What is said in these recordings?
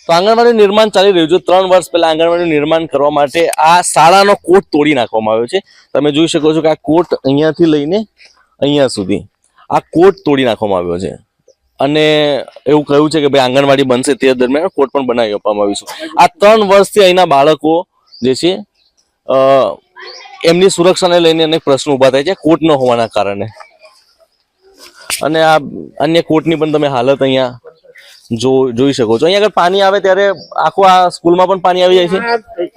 તો આંગણવાડી નિર્માણ ચાલી રહ્યું છે। 3 વર્ષ પહેલા આંગણવાડી નિર્માણ કરવા માટે આ શાળાનો કોટ તોડી નાખવામાં આવ્યો છે। તમે જોઈ શકો છો કે આ કોટ અહીંયાથી લઈને અહીંયા સુધી આ કોટ તોડી નાખવામાં આવ્યો છે અને એવું કહ્યું છે કે ભાઈ આંગણવાડી બનશે તે દરમિયાન કોટ પણ બનાવી આપવામાં આવીશું। આ 3 વર્ષથી અહીંના બાળકો જે છે એમની સુરક્ષાને લઈને અનેક પ્રશ્નો ઉભા થાય છે કોટ ન હોવાના કારણે। અને આ અન્ય કોટની પણ તમે હાલત અહીંયા જોઈ શકો છો। અહીંયા આગળ પાણી આવે ત્યારે આખું આ સ્કૂલમાં પણ પાણી આવી જાય છે।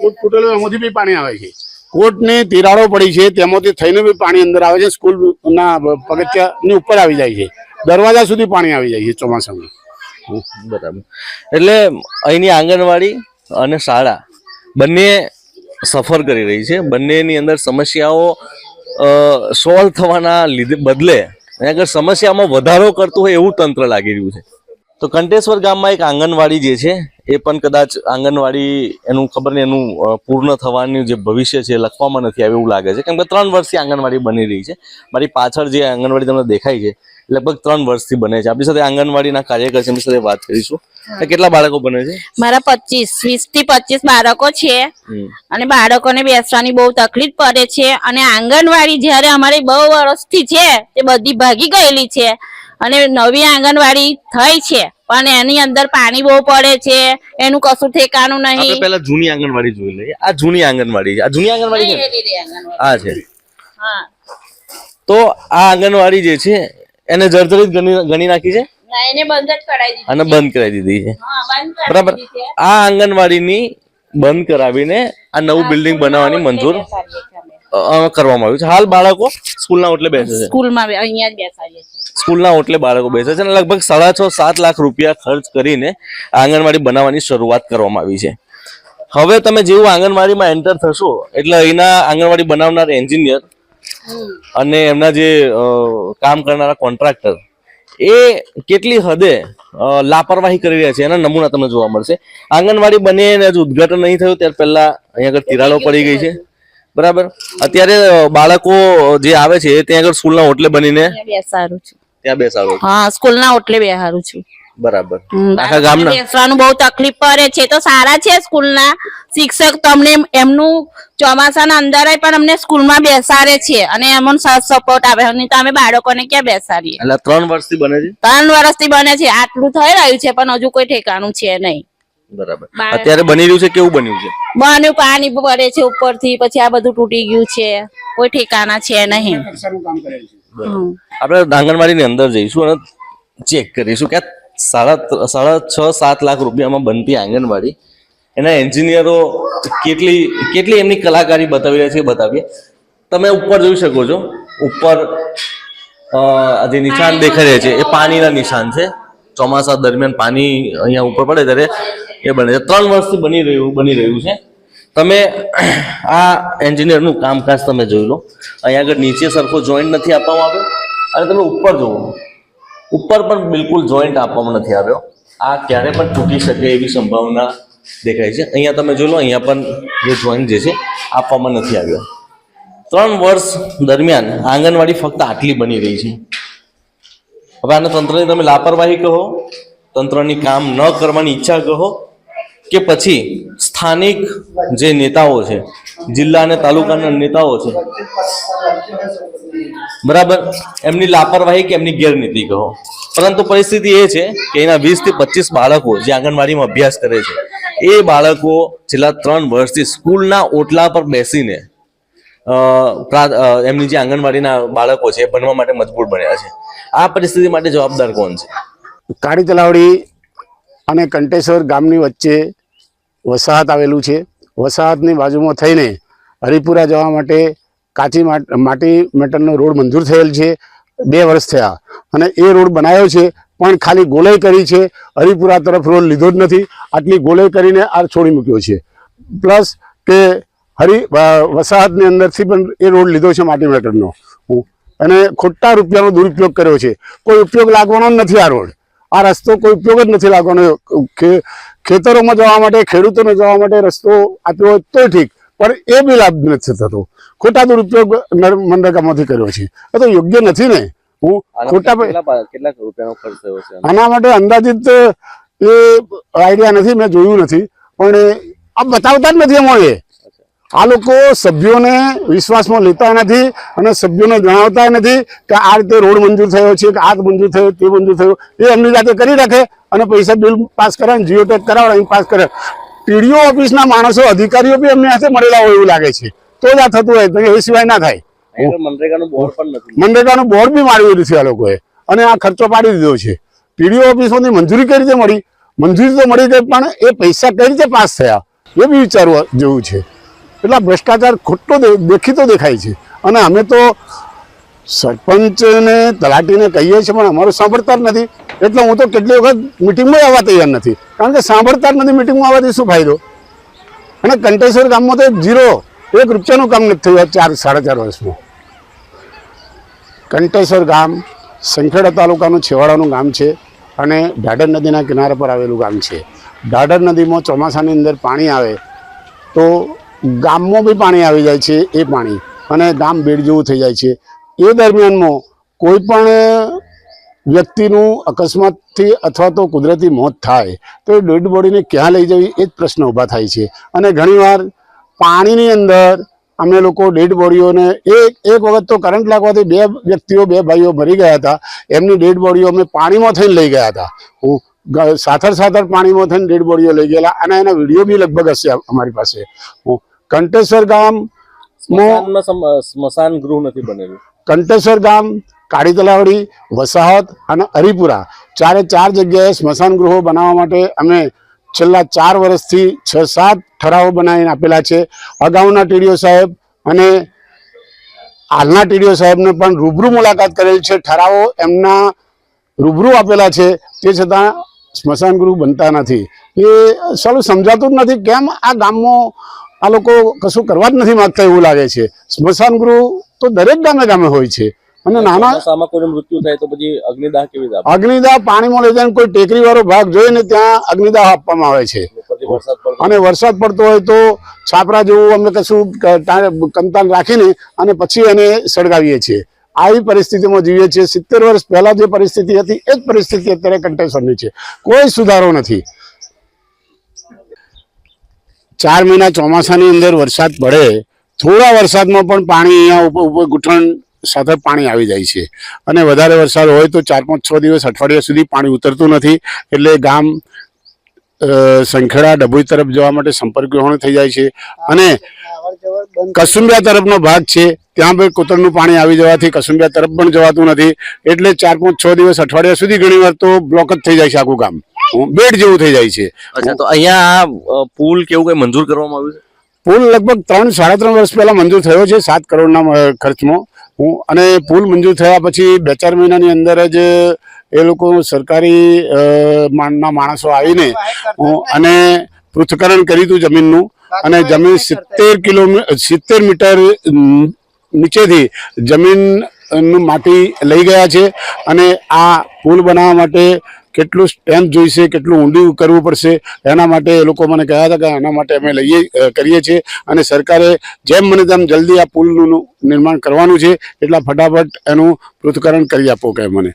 કોટ ફૂટેલો એમાંથી બી પાણી આવે છે। કોટની તિરાડો પડી છે તેમાંથી થઈને બી પાણી અંદર આવે છે। સ્કૂલના પગથિયાની ઉપર આવી જાય છે, દરવાજા સુધી પાણી આવી જાય છે ચોમાસામાં। બરાબર, એટલે અહીંની આંગણવાડી અને શાળા બંને સફર કરી રહી છે। બંનેની અંદર સમસ્યાઓ સોલ્વ થવાના બદલે અહીંયા આગળ સમસ્યામાં વધારો કરતું હોય એવું તંત્ર લાગી રહ્યું છે। તો કંટેશ્વર ગામમાં એક આંગણવાડી જે છે એ પણ કદાચ આંગણવાડી એનું ખબર નહીં એનું પૂર્ણ થવાનું જે ભવિષ્ય છે લખવામાં નથી આવે એવું લાગે છે, કેમ કે 3 વર્ષથી આંગણવાડી બની રહી છે। મારી પાછળ જે આંગણવાડી તમને દેખાય છે લગભગ 3 વર્ષથી બને છે। આપણી સાથે આંગણવાડીના કાર્યકર છે, એમની સાથે વાત કરીશું। કેટલા બાળકો બને છે? મારા 20 થી 25 બાળકો છે અને બાળકોને બેસવાની બહુ તકલીફ પડે છે અને આંગણવાડી જ્યારે અમારી બહુ વર્ષથી છે તે બધી ભાગી ગયેલી છે અને નવી આંગણવાડી થઈ છે પણ એની અંદર પાણી બહુ પડે છે, એનું કશું ઠેકાણું નહીં। આપણે પહેલા જૂની આંગણવાડી જોઈ લઈએ। આ જૂની આંગણવાડી છે, આ જૂની આંગણવાડી છે, આ છે। હા, તો આ આંગણવાડી જે છે એને જર્જરિત ગણી નાખી છે એને બંધ જ કરાવી દીધી અને બંધ કરાવી દીધી છે, હા, બંધ કરાવી બરાબર। દીધી છે। આ આંગણવાડીની બંધ કરાવીને આ નવું બિલ્ડિંગ બનાવવાની મંજૂર કરવામાં આવ્યું છે। હાલ બાળકો સ્કૂલના ઓટલે બેસે છે, સ્કૂલમાં અહીંયા જ બેસાડીએ છીએ। સ્કૂલના ઓટલે બાળકો બેસે છે અને લગભગ 6.5-7 લાખ રૂપિયા ખર્ચ કરીને આંગણવાડી બનાવવાની શરૂઆત કરવામાં આવી છે। હવે તમે જેવું આંગણવાડીમાં એન્ટર થશો એટલે અહીંના આંગણવાડી બનાવનાર એન્જિનિયર અને એમના જે કામ કરનારા કોન્ટ્રાક્ટર એ કેટલી હદે લાપરવાહી કરી રહ્યા છે એના નમૂના તમને જોવા મળશે। આંગણવાડી બને અને હજુ ઉદઘાટન નહીં થયું ત્યાર પહેલા અહીંયા આગળ તિરાડો પડી ગઈ છે, બરાબર। અત્યારે બાળકો જે આવે છે ત્યાં આગળ સ્કૂલના ઓટલે બનીને બેસાડું છું, ત્યાં બેસાડો? હા, સ્કૂલના ઓટલે બેસાડું છું, બરાબર। આખા ગામના બેસવાનું બહુ તકલીફ પડે છે તો સારા છે સ્કૂલના શિક્ષક, તમને એમનું ચોમાસાના અંદર પણ અમને સ્કૂલમાં બેસાડે છે અને એમનો સાથ સપોર્ટ આપે, નહીં તો અમે બાળકોને ક્યાં બેસાડીએ। એટલે 3 વર્ષથી બને છે? 3 વર્ષથી બને છે, આટલું થઈ રહ્યું છે પણ હજુ કોઈ ઠેકાણું છે નહીં, બરાબર। અત્યારે બની રહ્યું છે, કેવું બન્યું છે? બન્યું પાણી પડે છે ઉપરથી, પછી આ બધું તૂટી ગયું છે, કોઈ ઠેકાણા છે નહીં। આપણે આંગણવાડીની અંદર જઈશું અને ચેક કરીશું કે 6.5-7 લાખ રૂપિયામાં બનતી આંગણવાડી એના એન્જિનિયરો કેટલી એમની કલાકારી બતાવી રહ્યા છે બતાવીએ। તમે ઉપર જોઈ શકો છો, ઉપર જે નિશાન દેખાઈ રહ્યા છે એ પાણીના નિશાન છે। ચોમાસા દરમિયાન પાણી અહીંયા ઉપર પડે ત્યારે એ બને છે। 3 વર્ષથી બની રહ્યું છે। તમે આ એન્જિનિયરનું કામકાજ તમે જોઈ લો। અહીંયા આગળ નીચે સરખો જોઈન્ટ નથી આપવામાં આવ્યો અને તમે ઉપર જુઓ, ઉપર પણ બિલકુલ જોઈન્ટ આપવામાં નથી આવ્યો। આ ક્યારે પણ તૂટી શકે એવી સંભાવના દેખાય છે। અહીંયા તમે જોઈ લો, અહીંયા પણ જે જોઈન્ટ જે છે આપવામાં નથી આવ્યો। 3 વર્ષ દરમિયાન આંગણવાડી ફક્ત આટલી બની રહી છે। હવે આને તંત્રની તમે લાપરવાહી કહો, તંત્રની કામ ન કરવાની ઈચ્છા કહો, કે પછી સ્થાનિક જે નેતાઓ છે, જિલ્લા અને તાલુકાના નેતાઓ છે, બરાબર, એમની લાપરવાહી કે એમની ગેરનીતિ કહો, પરંતુ પરિસ્થિતિ એ છે કે એના 20 થી 25 બાળકો જે આંગણવાડીમાં અભ્યાસ કરે છે એ બાળકો છેલ્લા 3 વર્ષથી સ્કૂલના ઓટલા પર બેસીને એમની જે આંગણવાડીના બાળકો છે એ ભણવા માટે મજબૂર બન્યા છે। આ પરિસ્થિતિ માટે જવાબદાર કોણ છે? કાળી તલાવડી અને કંટેશ્વર ગામની વચ્ચે વસાહત આવેલું છે। વસાહતની બાજુમાં થઈને હરિપુરા જવા માટે કાચી માટી મેટલનો રોડ મંજૂર થયેલ છે। 2 વર્ષ થયા અને એ રોડ બનાવ્યો છે પણ ખાલી ગોલાઈ કરી છે, હરિપુરા તરફ રોડ લીધો જ નથી। આટલી ગોલાઈ કરીને આ છોડી મૂક્યો છે, પ્લસ કે વસાહતની અંદરથી પણ એ રોડ લીધો છે માટી મેટલનો અને ખોટા રૂપિયાનો દુરુપયોગ કર્યો છે। કોઈ ઉપયોગ લાગવાનો નથી આ રોડ, આ રસ્તો કોઈ ઉપયોગ જ નથી લાગવાનો। ખેતરોમાં જવા માટે, ખેડૂતોને જવા માટે રસ્તો આપ્યો હોય તો ઠીક, પણ એ બી લાભ નથી થતો। ખોટા દુરુપયોગ મનરેગામાંથી કર્યો છે, એ તો યોગ્ય નથી ને। હું ખોટા કેટલા રૂપિયાનો ખર્ચ થયો છે આના માટે અંદાજિત એ આઈડિયા નથી, મેં જોયું નથી, પણ આ બતાવતા જ નથી એમાં. આ લોકો સભ્યોને વિશ્વાસમાં લેતા નથી અને સભ્યોને જણાવતા નથી કે આ રીતે રોડ મંજૂર થયો છે, કે આ મંજૂર થયો, તે મંજૂર થયો. એ એમની જાતે કરી રાખે અને પૈસા બિલ પાસ કરે, જીઓટેગ કરાવડે પાસ કરે. ટીડીઓ ઓફિસના માણસો, અધિકારીઓ બી એમની હાથે મળેલા હોય એવું લાગે છે, તો જ આ થતું હોય, તો એ સિવાય ના થાય. મનરેગાનું બોર્ડ પણ નથી, મનરેગાનું બોર્ડ બી માર્યું નથી આ લોકોએ અને આ ખર્ચો પાડી દીધો છે. ટીડીઓ ઓફિસોની મંજૂરી કઈ રીતે મળી? મંજૂરી તો મળી ગઈ, પણ એ પૈસા કઈ રીતે પાસ થયા એ બી વિચારવા જેવું છે. એટલા ભ્રષ્ટાચાર ખોટો દેખીતો દેખાય છે. અને અમે તો સરપંચને, તલાટીને કહીએ છીએ, પણ અમારું સાંભળતા જ નથી. એટલે હું તો કેટલી વખત મિટિંગમાં આવવા તૈયાર નથી, કારણ કે સાંભળતા જ નથી. મિટિંગમાં આવવાથી શું ફાયદો? અને કંટેશ્વર ગામમાં તો 1 રૂપિયાનું કામ નથી થયું 4-4.5 વર્ષમાં. કંટેશ્વર ગામ સંખેડા તાલુકાનું છેવાડાનું ગામ છે અને ઢાઢર નદીના કિનારા પર આવેલું ગામ છે. ઢાઢર નદીમાં ચોમાસાની અંદર પાણી આવે તો ગામમાં બી પાણી આવી જાય છે, એ પાણી, અને ગામ બેડ જેવું થઈ જાય છે. એ દરમિયાનમાં કોઈ પણ વ્યક્તિનું અકસ્માતથી અથવા તો કુદરતી મોત થાય તો એ ડેડ બોડીને ક્યાં લઈ જવી એ જ પ્રશ્ન ઊભા થાય છે. અને ઘણીવાર પાણીની અંદર અમે લોકો ડેડ બોડીઓને એક વખત તો કરંટ લાગવાથી 2 ભાઈઓ મરી ગયા હતા. એમની ડેડ બોડીઓ અમે પાણીમાં થઈને લઈ ગયા હતા. સાથળ પાણીમાં થઈને ડેડ બોડીઓ લઈ ગયેલા, અને એના વિડીયો બી લગભગ હશે અમારી પાસે. કંટેશ્વર ગામ સ્મશાન ગૃહ નથી બનેલું. કંટેશ્વર ગામ, કાળી તલાવડી, વસાહત અને હરિપુરા 4 જગ્યાએ સ્મશાન ગૃહો બનાવવા માટે અમે છેલ્લા 4 વર્ષથી 6-7 ઠરાવો બનાવીને આપેલા છે. અગાઉના ટીડીઓ સાહેબ અને હાલના ટીડીઓ સાહેબને પણ રૂબરૂ મુલાકાત કરેલ છે. ઠરાવો એમના રૂબરૂ આપેલા છે, તે છતાં સ્મશાન ગૃહ બનતા નથી. એ સારું સમજાતું જ નથી કેમ આ ગામમાં આ લોકો કશું કરવા જ નથી માંગતા એવું લાગે છે. સ્મશાન ગૃહ તો દરેક ગામે હોય છે. અને નાના કોઈનું મૃત્યુ થાય તો પછી અગ્નિદાહ કેવી રીતે? અગ્નિદાહ પાણીમાં લઈ જાય, કોઈ ટેકરી વાળો ભાગ જોઈને ત્યાં અગ્નિદાહ આપવામાં આવે છે. અને વરસાદ પડતો હોય તો છાપરા જેવું અમે કશું કંતાન રાખીને અને પછી એને સળગાવીએ છીએ. આવી પરિસ્થિતિમાં જીવીએ છીએ. 70 વર્ષ પહેલા જે પરિસ્થિતિ હતી એ જ પરિસ્થિતિ અત્યારે કંટેશ્વરની છે. કોઈ સુધારો નથી. 4 મહિના ચોમાસાની અંદર વરસાદ પડે, થોડા વરસાદમાં પણ પાણી અહીંયા ઉપર ઘૂંટણ સાથે પાણી આવી જાય છે. અને વધારે વરસાદ હોય તો 4-5-6 દિવસ, અઠવાડિયા સુધી પાણી ઉતરતું નથી. એટલે ગામ સંખેડા ડભોઈ તરફ જવા માટે સંપર્ક વિહોણું થઈ જાય છે. અને કસુંબિયા તરફનો ભાગ છે, ત્યાં પણ કોતરનું પાણી આવી જવાથી કસુંબિયા તરફ પણ જવાતું નથી. એટલે 4-5-6 દિવસ, અઠવાડિયા સુધી ઘણીવાર તો બ્લોક જ થઈ જાય છે. આખું ગામ બેડ જેવું થઈ જાય છે. અચ્છા, તો અહીંયા પુલ કેવું કઈ મંજૂર કરવામાં આવ્યું છે? પુલ લગભગ 3-3.5 વર્ષ પહેલા મંજૂર થયો છે 7 કરોડના ખર્ચમાં. અને પુલ મંજૂર થયા પછી 2-4 મહિનાની અંદર જ એ લોકો સરકારી ના માણસો આવીને અને પૃથ્થકરણ કર્યું હતું જમીનનું. અને જમીન 70 મીટર નીચેથી જમીન માટી લઈ ગયા છે. અને આ પુલ બનાવવા માટે કેટલું સ્ટ્રેન્થ જોઈશે, કેટલું ઊંડું કરવું પડશે, એના માટે એ લોકો મને કહ્યા હતા કે એના માટે અમે કરીએ છીએ. અને સરકારે જેમ મને તેમ જલ્દી આ પુલનું નિર્માણ કરવાનું છે, એટલા ફટાફટ એનું પૃથ્થકરણ કરી આપો કે મને.